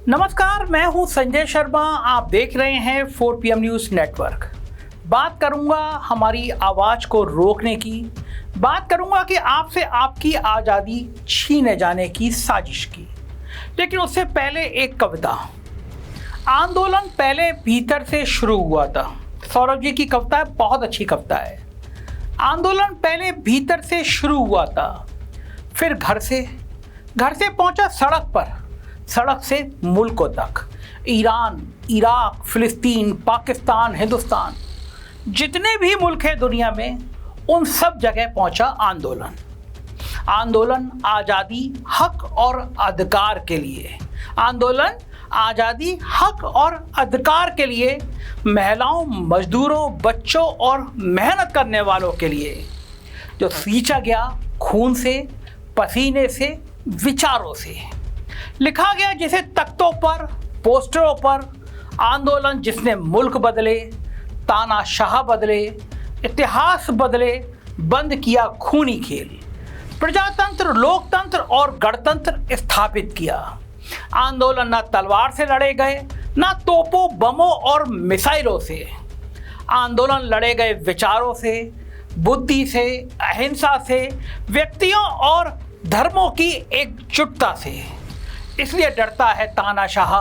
नमस्कार, मैं हूं संजय शर्मा। आप देख रहे हैं 4PM न्यूज़ नेटवर्क। बात करूंगा हमारी आवाज़ को रोकने की, बात करूंगा कि आपसे आपकी आज़ादी छीने जाने की साजिश की। लेकिन उससे पहले एक कविता। आंदोलन पहले भीतर से शुरू हुआ था। सौरभ जी की कविता है, बहुत अच्छी कविता है। आंदोलन पहले भीतर से शुरू हुआ था, फिर घर से पहुंचा सड़क पर, सड़क से मुल्कों तक। ईरान, इराक, फिलिस्तीन, पाकिस्तान, हिंदुस्तान, जितने भी मुल्क हैं दुनिया में, उन सब जगह पहुंचा आंदोलन। आंदोलन आज़ादी, हक और अधिकार के लिए। आंदोलन आज़ादी, हक और अधिकार के लिए, महिलाओं, मजदूरों, बच्चों और मेहनत करने वालों के लिए, जो सींचा गया खून से, पसीने से, विचारों से। लिखा गया जिसे तख्तों पर, पोस्टरों पर। आंदोलन जिसने मुल्क बदले, तानाशाह बदले, इतिहास बदले, बंद किया खूनी खेल, प्रजातंत्र, लोकतंत्र और गणतंत्र स्थापित किया। आंदोलन न तलवार से लड़े गए, न तोपों, बमों और मिसाइलों से। आंदोलन लड़े गए विचारों से, बुद्धि से, अहिंसा से, व्यक्तियों और धर्मों की एकजुटता से। इसलिए डरता है तानाशाह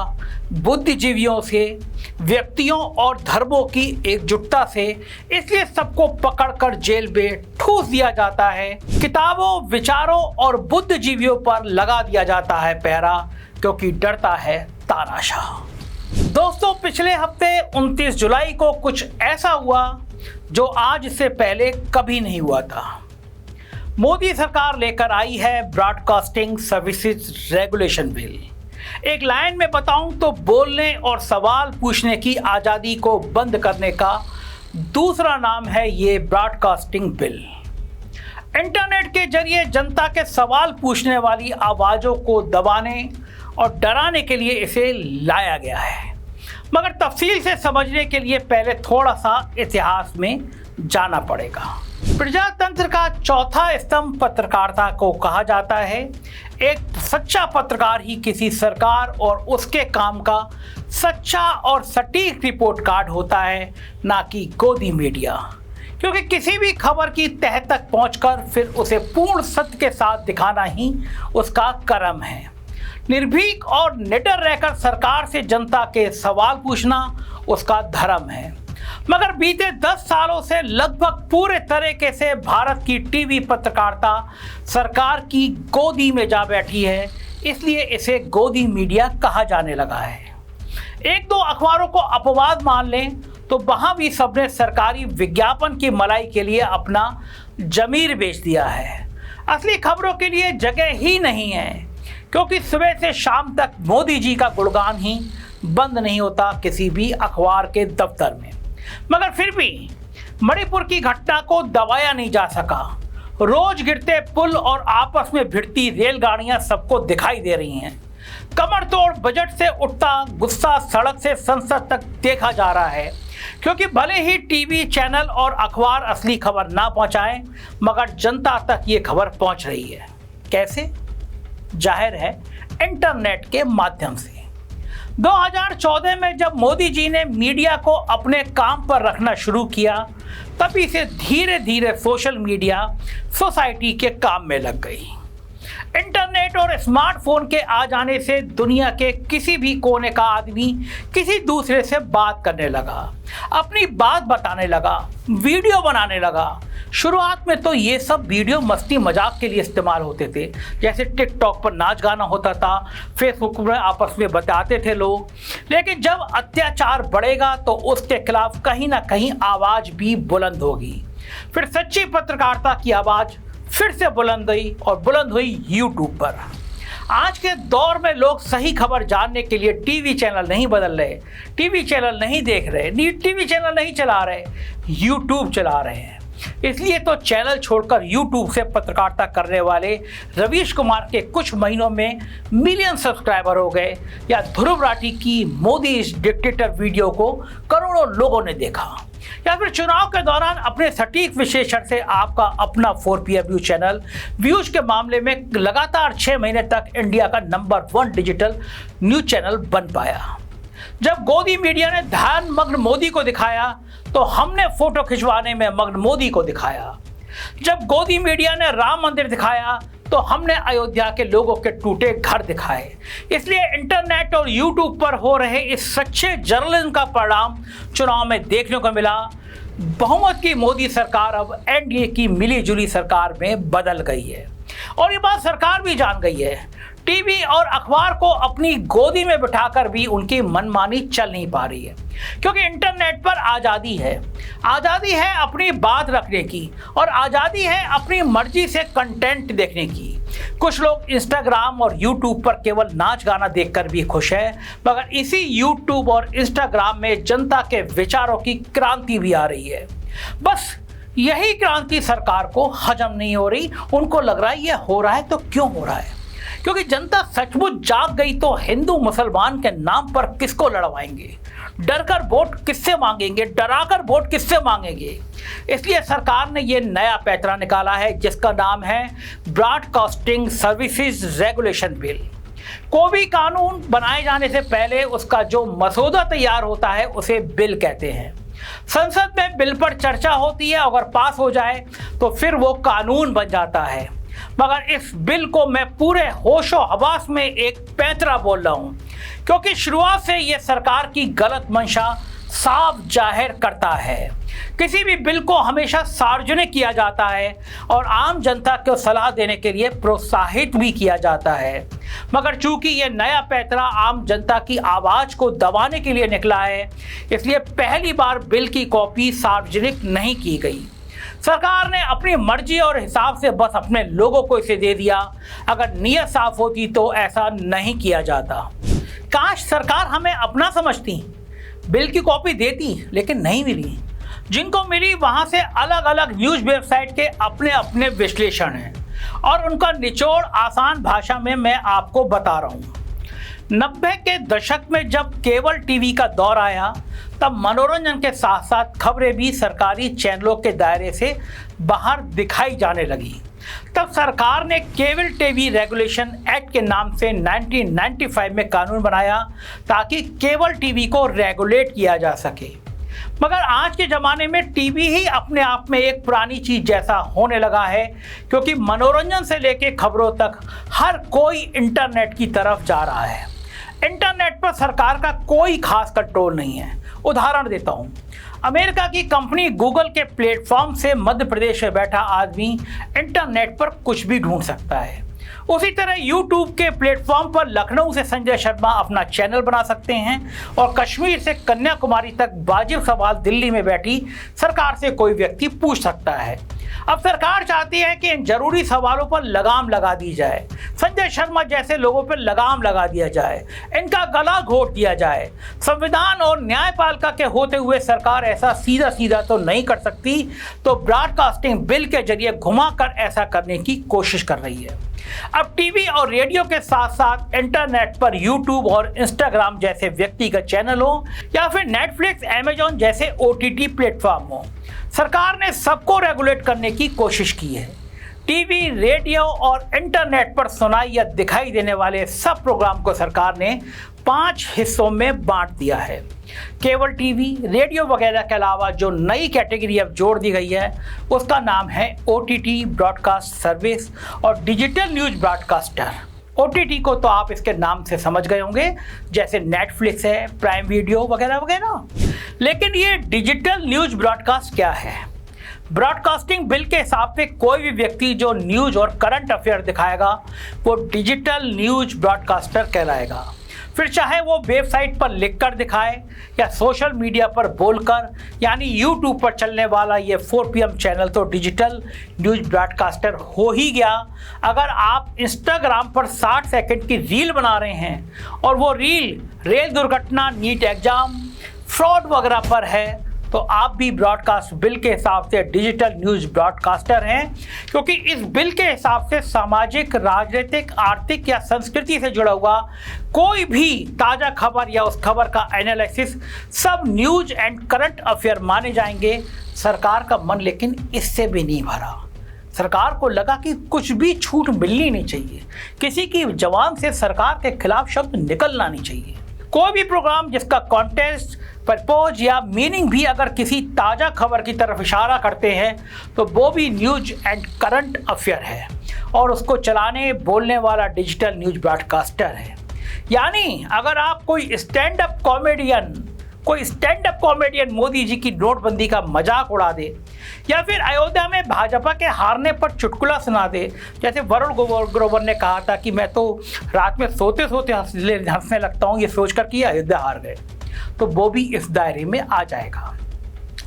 बुद्धिजीवियों से, व्यक्तियों और धर्मों की एकजुटता से। इसलिए सबको पकड़कर जेल में ठूस दिया जाता है। किताबों, विचारों और बुद्धिजीवियों पर लगा दिया जाता है पहरा, क्योंकि डरता है तानाशाह। दोस्तों, पिछले हफ्ते 29 जुलाई को कुछ ऐसा हुआ जो आज से पहले कभी नहीं हुआ था। मोदी सरकार लेकर आई है ब्रॉडकास्टिंग सर्विसेज रेगुलेशन बिल। एक लाइन में बताऊं तो बोलने और सवाल पूछने की आज़ादी को बंद करने का दूसरा नाम है ये ब्रॉडकास्टिंग बिल। इंटरनेट के जरिए जनता के सवाल पूछने वाली आवाज़ों को दबाने और डराने के लिए इसे लाया गया है। मगर तफसील से समझने के लिए पहले थोड़ा सा इतिहास में जाना पड़ेगा। प्रजातंत्र का चौथा स्तंभ पत्रकारिता को कहा जाता है। एक सच्चा पत्रकार ही किसी सरकार और उसके काम का सच्चा और सटीक रिपोर्ट कार्ड होता है, ना कि गोदी मीडिया। क्योंकि किसी भी खबर की तह तक पहुंचकर फिर उसे पूर्ण सत्य के साथ दिखाना ही उसका कर्म है। निर्भीक और निडर रहकर सरकार से जनता के सवाल पूछना उसका धर्म है। मगर बीते 10 सालों से लगभग पूरे तरीके से भारत की टीवी पत्रकारिता सरकार की गोदी में जा बैठी है। इसलिए इसे गोदी मीडिया कहा जाने लगा है। एक दो अखबारों को अपवाद मान लें तो वहां भी सबने सरकारी विज्ञापन की मलाई के लिए अपना जमीर बेच दिया है। असली खबरों के लिए जगह ही नहीं है, क्योंकि सुबह से शाम तक मोदी जी का गुणगान ही बंद नहीं होता किसी भी अखबार के दफ्तर में। मगर फिर भी मणिपुर की घटना को दबाया नहीं जा सका। रोज गिरते पुल और आपस में भिड़ती रेलगाड़ियां सबको दिखाई दे रही हैं। कमर तोड़ बजट से उठता गुस्सा सड़क से संसद तक देखा जा रहा है। क्योंकि भले ही टीवी चैनल और अखबार असली खबर ना पहुंचाएं, मगर जनता तक ये खबर पहुंच रही है। कैसे? जाहिर है, इंटरनेट के माध्यम से। 2014 में जब मोदी जी ने मीडिया को अपने काम पर रखना शुरू किया, तभी से धीरे धीरे सोशल मीडिया सोसाइटी के काम में लग गई। इंटरनेट और स्मार्टफोन के आ जाने से दुनिया के किसी भी कोने का आदमी किसी दूसरे से बात करने लगा, अपनी बात बताने लगा, वीडियो बनाने लगा। शुरुआत में तो ये सब वीडियो मस्ती मजाक के लिए इस्तेमाल होते थे, जैसे टिकटॉक पर नाच गाना होता था, फेसबुक में आपस में बताते थे लोग। लेकिन जब अत्याचार बढ़ेगा तो उसके खिलाफ कहीं ना कहीं आवाज़ भी बुलंद होगी। फिर सच्ची पत्रकारिता की आवाज़ फिर से बुलंद हुई और बुलंद हुई यूट्यूब पर। आज के दौर में लोग सही खबर जानने के लिए टीवी चैनल नहीं बदल रहे, टीवी चैनल नहीं देख रहे, टीवी चैनल नहीं चला रहे, यूट्यूब चला रहे हैं। इसलिए तो चैनल छोड़कर यूट्यूब से पत्रकारिता करने वाले रवीश कुमार के कुछ महीनों में मिलियन सब्सक्राइबर हो गए, या ध्रुव राठी की मोदी इज डिक्टेटर वीडियो को करोड़ों लोगों ने देखा। या फिर चुनाव के दौरान अपने सटीक विश्लेषण से आपका अपना 4PM न्यूज चैनल व्यूज के मामले में लगातार 6 महीने तक इंडिया का नंबर 1 डिजिटल न्यूज चैनल बन पाया। जब गोदी मीडिया ने ध्यान मग्न मोदी को दिखाया तो हमने फोटो खिंचवाने में मग्न मोदी को दिखाया। जब गोदी मीडिया ने राम मंदिर दिखाया तो हमने अयोध्या के लोगों के टूटे घर दिखाए। इसलिए इंटरनेट और यूट्यूब पर हो रहे इस सच्चे जर्नलिज्म का परिणाम चुनाव में देखने को मिला। बहुमत की मोदी सरकार अब एनडीए की मिलीजुली सरकार में बदल गई है और ये बात सरकार भी जान गई है। टीवी और अखबार को अपनी गोदी में बिठाकर भी उनकी मनमानी चल नहीं पा रही है, क्योंकि इंटरनेट पर आज़ादी है अपनी बात रखने की और आज़ादी है अपनी मर्जी से कंटेंट देखने की। कुछ लोग इंस्टाग्राम और यूट्यूब पर केवल नाच गाना देखकर भी खुश है, मगर इसी यूट्यूब और इंस्टाग्राम में जनता के विचारों की क्रांति भी आ रही है। बस यही क्रांति सरकार को हजम नहीं हो रही। उनको लग रहा है ये हो रहा है तो क्यों हो रहा है, क्योंकि जनता सचमुच जाग गई तो हिंदू मुसलमान के नाम पर किसको लड़वाएंगे, डरकर वोट किससे मांगेंगे, डराकर वोट किससे मांगेंगे। इसलिए सरकार ने ये नया पैंतरा निकाला है जिसका नाम है ब्रॉडकास्टिंग सर्विसेज रेगुलेशन बिल। कोई भी कानून बनाए जाने से पहले उसका जो मसौदा तैयार होता है उसे बिल कहते हैं। संसद में बिल पर चर्चा होती है, अगर पास हो जाए तो फिर वो कानून बन जाता है। मगर इस बिल को मैं पूरे होशो हवास में एक पैंतरा बोल रहा हूं, क्योंकि शुरुआत से यह सरकार की गलत मंशा साफ जाहिर करता है। किसी भी बिल को हमेशा सार्वजनिक किया जाता है और आम जनता को सलाह देने के लिए प्रोत्साहित भी किया जाता है, मगर चूंकि ये नया पैंतरा आम जनता की आवाज को दबाने के लिए निकला है, इसलिए पहली बार बिल की कॉपी सार्वजनिक नहीं की गई। सरकार ने अपनी मर्जी और हिसाब से बस अपने लोगों को इसे दे दिया। अगर नीयत साफ होती तो ऐसा नहीं किया जाता। काश सरकार हमें अपना समझती, बिल की कॉपी देती, लेकिन नहीं मिली। जिनको मिली वहां से अलग अलग न्यूज़ वेबसाइट के अपने अपने विश्लेषण हैं और उनका निचोड़ आसान भाषा में मैं आपको बता रहा हूँ। 90 के दशक में जब केबल टीवी का दौर आया तब मनोरंजन के साथ साथ खबरें भी सरकारी चैनलों के दायरे से बाहर दिखाई जाने लगी। तब सरकार ने केबल टीवी रेगुलेशन एक्ट के नाम से 1995 में कानून बनाया ताकि केबल टीवी को रेगुलेट किया जा सके। मगर आज के ज़माने में टीवी ही अपने आप में एक पुरानी चीज़ जैसा होने लगा है, क्योंकि मनोरंजन से लेकर खबरों तक हर कोई इंटरनेट की तरफ जा रहा है। इंटरनेट पर सरकार का कोई खास कंट्रोल नहीं है। उदाहरण देता हूँ, अमेरिका की कंपनी गूगल के प्लेटफॉर्म से मध्य प्रदेश में बैठा आदमी इंटरनेट पर कुछ भी ढूंढ सकता है। उसी तरह यूट्यूब के प्लेटफॉर्म पर लखनऊ से संजय शर्मा अपना चैनल बना सकते हैं और कश्मीर से कन्याकुमारी तक वाजिब सवाल दिल्ली में बैठी सरकार से कोई व्यक्ति पूछ सकता है। अब सरकार चाहती है कि इन जरूरी सवालों पर लगाम लगा दी जाए, संजय शर्मा जैसे लोगों पर लगाम लगा दिया जाए, इनका गला घोट दिया जाए। संविधान और न्यायपालिका के होते हुए सरकार ऐसा सीधा सीधा तो नहीं कर सकती, तो ब्रॉडकास्टिंग बिल के जरिए घुमाकर ऐसा करने की कोशिश कर रही है। अब टीवी और रेडियो के साथ साथ इंटरनेट पर यूट्यूब और इंस्टाग्राम जैसे व्यक्तिगत चैनल हो या फिर नेटफ्लिक्स, अमेजॉन जैसे OTT प्लेटफॉर्म हो, सरकार ने सबको रेगुलेट करने की कोशिश की है। टीवी, रेडियो और इंटरनेट पर सुनाई या दिखाई देने वाले सब प्रोग्राम को सरकार ने 5 हिस्सों में बांट दिया है। केबल टीवी, रेडियो वगैरह के अलावा जो नई कैटेगरी अब जोड़ दी गई है उसका नाम है OTT ब्रॉडकास्ट सर्विस और डिजिटल न्यूज़ ब्रॉडकास्टर। OTT को तो आप इसके नाम से समझ गए होंगे, जैसे नेटफ्लिक्स है, प्राइम वीडियो वगैरह वगैरह। लेकिन ये डिजिटल न्यूज़ ब्रॉडकास्ट क्या है? ब्रॉडकास्टिंग बिल के हिसाब से कोई भी व्यक्ति जो न्यूज़ और करंट अफेयर दिखाएगा वो डिजिटल न्यूज़ ब्रॉडकास्टर कहलाएगा। फिर चाहे वो वेबसाइट पर लिखकर दिखाए या सोशल मीडिया पर बोलकर, यानी यूट्यूब पर चलने वाला ये 4PM चैनल तो डिजिटल न्यूज़ ब्रॉडकास्टर हो ही गया। अगर आप इंस्टाग्राम पर 60 सेकंड की रील बना रहे हैं और वो रील रेल दुर्घटना, नीट एग्जाम, फ्रॉड वगैरह पर है, तो आप भी ब्रॉडकास्ट बिल के हिसाब से डिजिटल न्यूज ब्रॉडकास्टर हैं, क्योंकि इस बिल के हिसाब से सामाजिक, राजनीतिक, आर्थिक या संस्कृति से जुड़ा हुआ कोई भी ताज़ा खबर या उस खबर का एनालिसिस सब न्यूज एंड करंट अफेयर माने जाएंगे। सरकार का मन लेकिन इससे भी नहीं भरा। सरकार को लगा कि कुछ भी छूट मिलनी नहीं चाहिए, किसी की जबान से सरकार के खिलाफ शब्द निकलना नहीं चाहिए। कोई भी प्रोग्राम जिसका कॉन्टेक्स्ट, पर्पज या मीनिंग भी अगर किसी ताज़ा खबर की तरफ इशारा करते हैं तो वो भी न्यूज एंड करंट अफेयर है और उसको चलाने बोलने वाला डिजिटल न्यूज ब्रॉडकास्टर है। यानी अगर आप कोई stand up comedian Modi ji की नोटबंदी का मजाक उड़ा दे या फिर अयोध्या में भाजपा के हारने पर चुटकुला सुना दे, जैसे वरुण ग्रोवर ने कहा था कि मैं तो रात में सोते सोते हंसने लगता हूँ ये सोचकर कि अयोध्या हार गए, तो वो भी इस दायरे में आ जाएगा।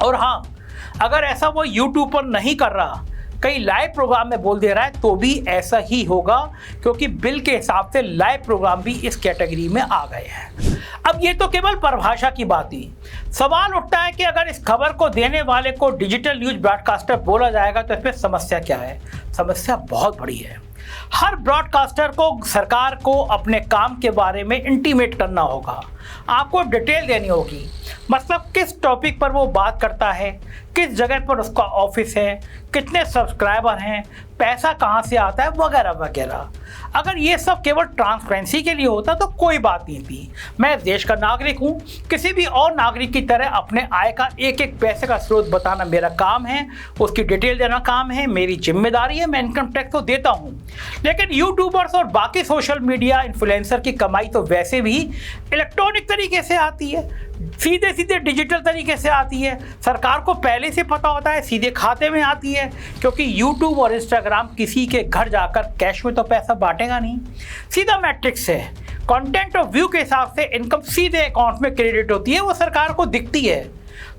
और हाँ, अगर ऐसा वो यूट्यूब पर नहीं कर रहा, कई लाइव प्रोग्राम में बोल दे रहा है, तो भी ऐसा ही होगा, क्योंकि बिल के हिसाब से लाइव प्रोग्राम भी इस कैटेगरी में आ गए हैं। अब ये तो केवल परिभाषा की बात ही। सवाल उठता है कि अगर इस खबर को देने वाले को डिजिटल न्यूज ब्रॉडकास्टर बोला जाएगा तो इसमें समस्या क्या है? समस्या बहुत बड़ी है। हर ब्रॉडकास्टर को सरकार को अपने काम के बारे में इंटीमेट करना होगा, आपको डिटेल देनी होगी, मतलब किस टॉपिक पर वो बात करता है, किस जगह पर उसका ऑफिस है, कितने सब्सक्राइबर हैं, पैसा कहाँ से आता है, वगैरह वगैरह। अगर ये सब केवल ट्रांसपेरेंसी के लिए होता तो कोई बात नहीं थी। मैं देश का नागरिक हूँ, किसी भी और नागरिक की तरह अपने आय का एक एक पैसे का स्रोत बताना मेरा काम है, उसकी डिटेल देना काम है, मेरी जिम्मेदारी है, मैं इनकम टैक्स तो देता हूँ। लेकिन यूट्यूबर्स और बाकी सोशल मीडिया इन्फ्लुएंसर की कमाई तो वैसे भी इलेक्ट्रॉनिक तरीके से आती है, सीधे सीधे डिजिटल तरीके से आती है। सरकार को पहले से पता होता है, सीधे खाते में आती है, क्योंकि यूट्यूब और इंस्टाग्राम किसी के घर जाकर कैश में तो पैसा बांटेगा नहीं, सीधा मैट्रिक्स है। कंटेंट और व्यू के हिसाब से इनकम सीधे अकाउंट में क्रेडिट होती है, वो सरकार को दिखती है।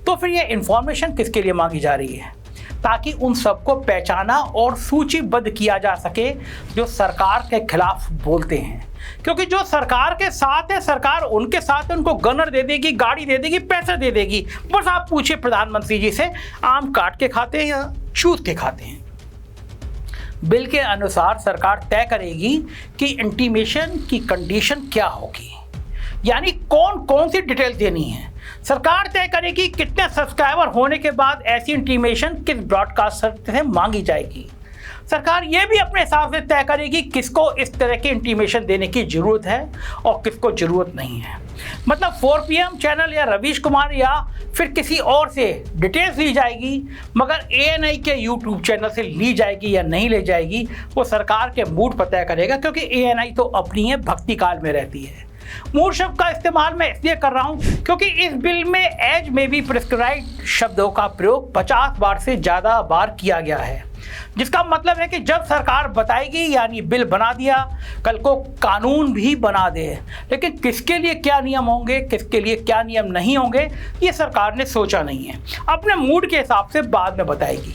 तो फिर ये इंफॉर्मेशन किसके लिए मांगी जा रही है? ताकि उन सबको पहचाना और सूचीबद्ध किया जा सके जो सरकार के खिलाफ बोलते हैं, क्योंकि जो सरकार के साथ है, सरकार उनके साथ है, उनको गनर दे देगी, गाड़ी दे देगी, पैसे दे देगी। बस आप पूछिए प्रधानमंत्री जी से, आम काट के खाते हैं या चूस के खाते हैं? बिल के अनुसार सरकार तय करेगी कि इंटीमेशन की कंडीशन क्या होगी, यानी कौन कौन सी डिटेल देनी है। सरकार तय करेगी कितने सब्सक्राइबर होने के बाद ऐसी इंटीमेशन किस ब्रॉडकास्टर से मांगी जाएगी। सरकार ये भी अपने हिसाब से तय करेगी किसको इस तरह की इंटीमेशन देने की ज़रूरत है और किसको ज़रूरत नहीं है। मतलब 4 PM चैनल या रवीश कुमार या फिर किसी और से डिटेल्स ली जाएगी, मगर ANI के यूट्यूब चैनल से ली जाएगी या नहीं ले जाएगी वो सरकार के मूड पर तय करेगा, क्योंकि ANI तो अपनी है, भक्ति काल में रहती है। मूड शब्द का इस्तेमाल मैं इसलिए कर रहा हूं क्योंकि इस बिल में एज में भी प्रिस्क्राइब्ड शब्दों का प्रयोग 50 बार से ज़्यादा बार किया गया है, जिसका मतलब है कि जब सरकार बताएगी, यानी बिल बना दिया, कल को कानून भी बना दे, लेकिन किसके लिए क्या नियम होंगे, किसके लिए क्या नियम नहीं होंगे, ये सरकार ने सोचा नहीं है। अपने मूड के हिसाब से बाद में बताएगी।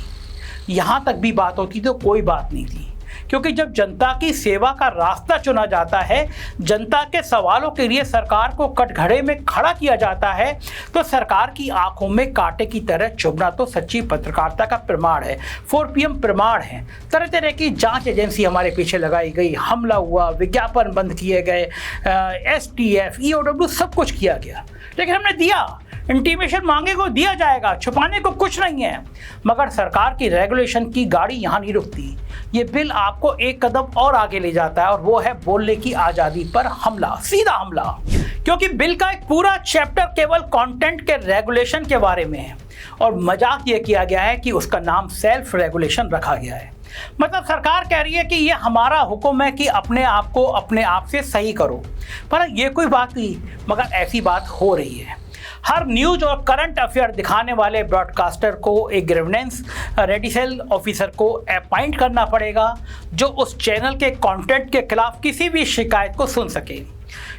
यहाँ तक भी बात होती तो कोई बात नहीं थी, क्योंकि जब जनता की सेवा का रास्ता चुना जाता है, जनता के सवालों के लिए सरकार को कटघरे में खड़ा किया जाता है, तो सरकार की आंखों में कांटे की तरह चुभना तो सच्ची पत्रकारिता का प्रमाण है। 4 PM प्रमाण है। तरह तरह की जांच एजेंसी हमारे पीछे लगाई गई, हमला हुआ, विज्ञापन बंद किए गए, STF, EOW सब कुछ किया गया, लेकिन हमने दिया। इंटीमेशन मांगे को दिया जाएगा, छुपाने को कुछ नहीं है। मगर सरकार की रेगुलेशन की गाड़ी यहाँ नहीं रुकती। ये बिल आपको एक कदम और आगे ले जाता है, और वो है बोलने की आज़ादी पर हमला, सीधा हमला। क्योंकि बिल का एक पूरा चैप्टर केवल कंटेंट के रेगुलेशन के बारे में है, और मजाक ये किया गया है कि उसका नाम सेल्फ रेगुलेशन रखा गया है। मतलब सरकार कह रही है कि ये हमारा हुक्म है कि अपने आप को अपने आप से सही करो। पर ये कोई बात नहीं, मगर ऐसी बात हो रही है। हर न्यूज और करंट अफेयर दिखाने वाले ब्रॉडकास्टर को एक ग्रीवेंस रेडिसल ऑफिसर को अपॉइंट करना पड़ेगा, जो उस चैनल के कंटेंट के खिलाफ किसी भी शिकायत को सुन सके।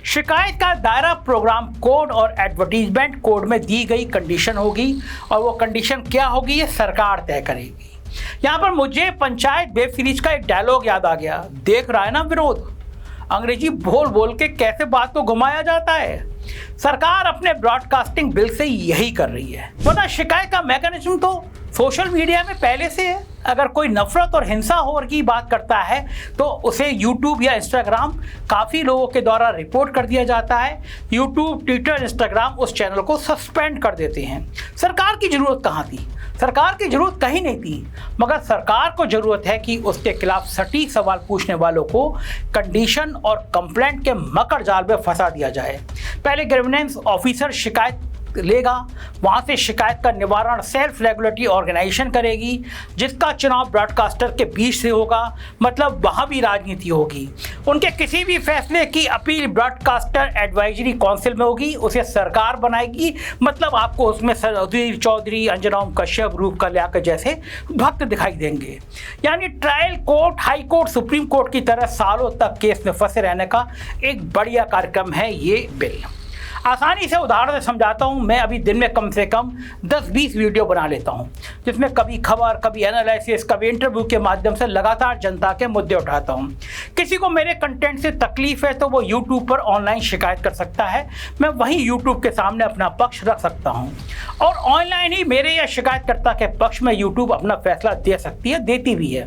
शिकायत का दायरा प्रोग्राम कोड और एडवर्टीजमेंट कोड में दी गई कंडीशन होगी, और वो कंडीशन क्या होगी ये सरकार तय करेगी। यहाँ पर मुझे पंचायत वेब सीरीज का एक डायलॉग याद आ गया, देख रहा है ना विरोध, अंग्रेजी बोल बोल के कैसे बात को घुमाया जाता है। सरकार अपने ब्रॉडकास्टिंग बिल से यही कर रही है, वरना शिकायत का मैकेनिज्म तो सोशल मीडिया में पहले से है। अगर कोई नफरत और हिंसा होर की बात करता है तो उसे यूट्यूब या इंस्टाग्राम काफ़ी लोगों के द्वारा रिपोर्ट कर दिया जाता है। यूट्यूब, ट्विटर, इंस्टाग्राम उस चैनल को सस्पेंड कर देते हैं। सरकार की ज़रूरत कहाँ थी? सरकार की ज़रूरत कहीं नहीं थी, मगर सरकार को ज़रूरत है कि उसके खिलाफ सटीक सवाल पूछने वालों को कंडीशन और कंप्लेंट के मकर जाल में फंसा दिया जाए। पहले ग्रीवेंस ऑफिसर शिकायत लेगा, वहाँ से शिकायत का निवारण सेल्फ रेगुलेटरी ऑर्गेनाइजेशन करेगी, जिसका चुनाव ब्रॉडकास्टर के बीच से होगा, मतलब वहाँ भी राजनीति होगी। उनके किसी भी फैसले की अपील ब्रॉडकास्टर एडवाइजरी काउंसिल में होगी, उसे सरकार बनाएगी, मतलब आपको उसमें अधीर चौधरी, अंजनाओं कश्यप, रूप कल्याकर जैसे भक्त दिखाई देंगे। यानी trial court, high court, supreme court की तरह सालों तक केस में फंसे रहने का एक बढ़िया कार्यक्रम है ये बिल। आसानी से उदाहरण से समझाता हूँ। मैं अभी दिन में कम से कम 10-20 वीडियो बना लेता हूँ, जिसमें कभी खबर, कभी एनालिसिस, कभी इंटरव्यू के माध्यम से लगातार जनता के मुद्दे उठाता हूँ। किसी को मेरे कंटेंट से तकलीफ है तो वो यूट्यूब पर ऑनलाइन शिकायत कर सकता है। मैं वहीं यूट्यूब के सामने अपना पक्ष रख सकता हूँ और ऑनलाइन ही मेरे या शिकायतकर्ता के पक्ष में यूट्यूब अपना फैसला दे सकती है, देती भी है।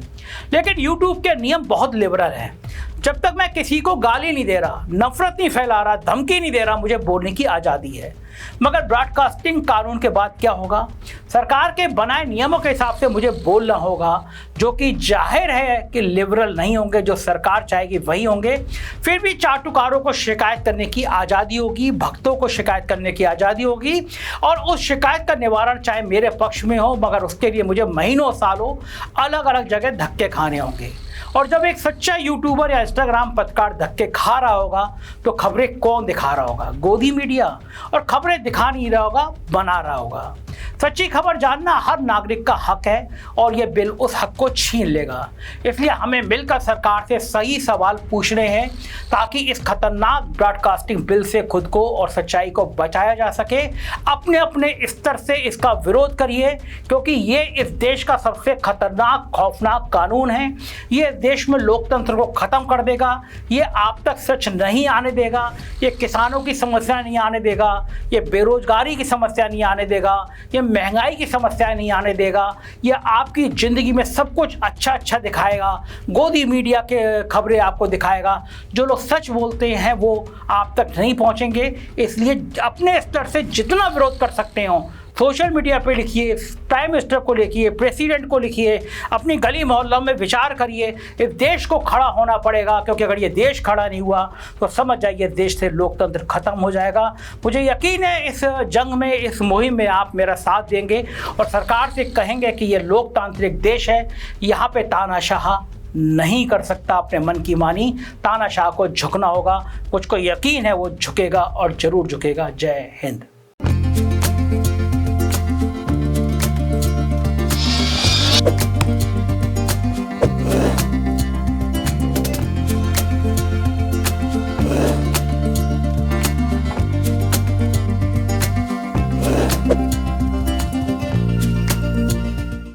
लेकिन यूट्यूब के नियम बहुत लिबरल हैं। जब तक मैं किसी को गाली नहीं दे रहा, नफरत नहीं फैला रहा, धमकी नहीं दे रहा, मुझे बोलने की आज़ादी है। मगर ब्रॉडकास्टिंग कानून के बाद क्या होगा? सरकार के बनाए नियमों के हिसाब से मुझे बोलना होगा, जो कि जाहिर है कि लिबरल नहीं होंगे, जो सरकार चाहेगी वही होंगे। फिर भी चाटुकारों को शिकायत करने की आज़ादी होगी, भक्तों को शिकायत करने की आज़ादी होगी, और उस शिकायत का निवारण चाहे मेरे पक्ष में हो, मगर उसके लिए मुझे महीनों सालों अलग अलग जगह धक्के खाने होंगे। और जब एक सच्चा यूट्यूबर या इंस्टाग्राम पत्रकार धक्के खा रहा होगा तो खबरें कौन दिखा रहा होगा? गोदी मीडिया। और खबरें दिखा नहीं रहा होगा, बना रहा होगा। सच्ची खबर जानना हर नागरिक का हक है और यह बिल उस हक को छीन लेगा। इसलिए हमें मिलकर सरकार से सही सवाल पूछने हैं ताकि इस खतरनाक ब्रॉडकास्टिंग बिल से खुद को और सच्चाई को बचाया जा सके। अपने अपने स्तर से इसका विरोध करिए, क्योंकि ये इस देश का सबसे खतरनाक, खौफनाक कानून है। ये देश में लोकतंत्र को ख़त्म कर देगा। ये आप तक सच नहीं आने देगा। ये किसानों की समस्या नहीं आने देगा। ये बेरोजगारी की समस्या नहीं आने देगा। ये महंगाई की समस्या नहीं आने देगा। ये आपकी ज़िंदगी में सब कुछ अच्छा दिखाएगा। गोदी मीडिया के खबरें आपको दिखाएगा। जो लोग सच बोलते हैं वो आप तक नहीं पहुंचेंगे। इसलिए अपने स्तर से जितना विरोध कर सकते हो सोशल मीडिया पे लिखिए, प्राइम मिनिस्टर को लिखिए, प्रेसिडेंट को लिखिए, अपनी गली मोहल्लों में विचार करिए। इस देश को खड़ा होना पड़ेगा, क्योंकि अगर ये देश खड़ा नहीं हुआ तो समझ जाइए देश से लोकतंत्र खत्म हो जाएगा। मुझे यकीन है इस जंग में, इस मुहिम में आप मेरा साथ देंगे और सरकार से कहेंगे कि ये लोकतांत्रिक देश है, यहाँ पे तानाशाह नहीं कर सकता अपने मन की मानी। तानाशाह को झुकना होगा। मुझको यकीन है वो झुकेगा और ज़रूर झुकेगा। जय हिंद।